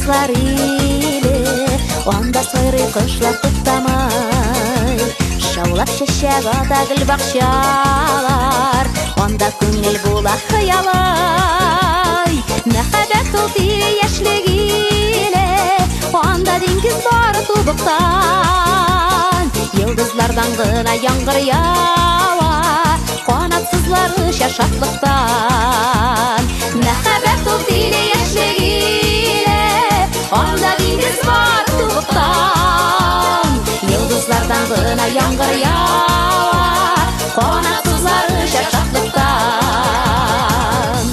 кышlar ile, анда сайрый кышлар туктамай. Шаулап чәчәк ата гөл бакчалар, анда күңел була хыялай. Мәхәббәт ул тирә яшьлек иле, анда диңгез бар тубыктан. Йылдызлардан гына яңгыр ява, канатсызлары шатлыктан. Мәхәббәт ул тирә яшьлек иле, анда диңгез бар тубыктан. Йылдызлардан гына яңгыр ява, канатсызлары шатлыктан.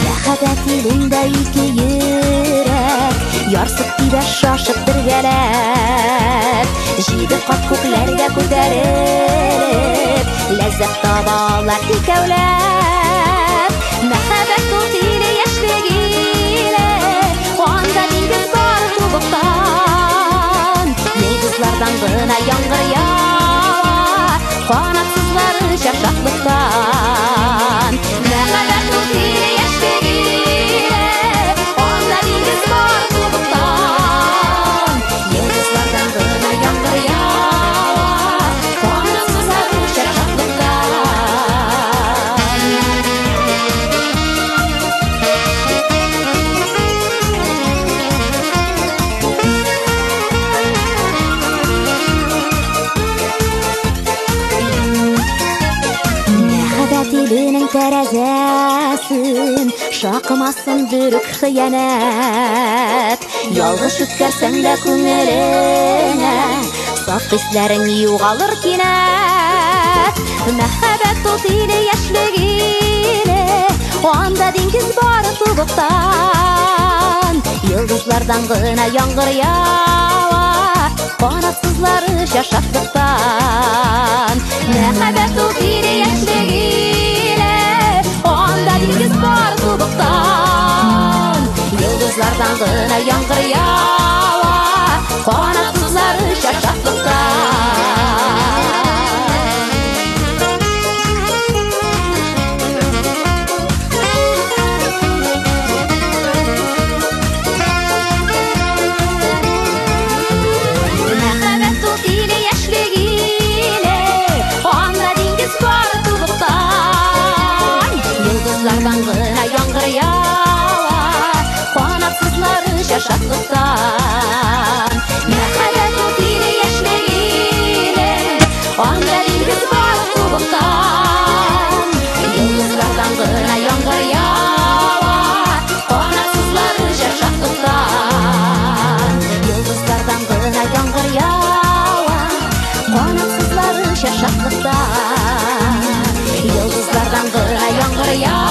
Мәхәббәт илендә ике йөрәк, ярсып тибә шашып бергәләп. Җиде кат күкләргә күтәрелеп, ләззәт табалар икәүләп. Мәхәббәт ул тирә яшьлек иле, анда диңгез бар тубыктан. Йылдызлардан гына яңгыр ява, канатсызлары шатлыктан. Мәхәббәт ул тирә яшьлек иле, анда диңгез бар тубыктан. Йылдызлардан гына яңгыр ява, канатсызлары шатлыктан. Мәхәббәт иленең тәрәзәсен шакымасын бүрек хыянәт. Ялгыш үткәрсәң дә күңелеңә, саф хисләрең югалыр кинәт. Мәхәббәт ул тирә яшьлек иле, анда диңгез бар тубыктан. Йылдызлардан гына яңгыр ява, канатсызлары шатлыктан. Мәхәббәт ул тирә яшьлек иле, анда диңгез бар тубыктан. Йылдызлардан гына яңгыр ява, канатсызлары шатлыктан. Мәхәббәт ул тирә яшьлек иле, анда диңгез бар тубыктан. Йылдызлардан гына яңгыр ява, канатсызлары шатлыктан. Мәхәббәт ул тирә яшьлек иле, анда диңгез бар тубыктан. Йылдызлардан гына яңгыр ява, канатсызлары шатлыктан. Йылдызлардан гына яңгыр ява, канатсызлары шатлыктан. Йылдызлардан гына яңгыр ява.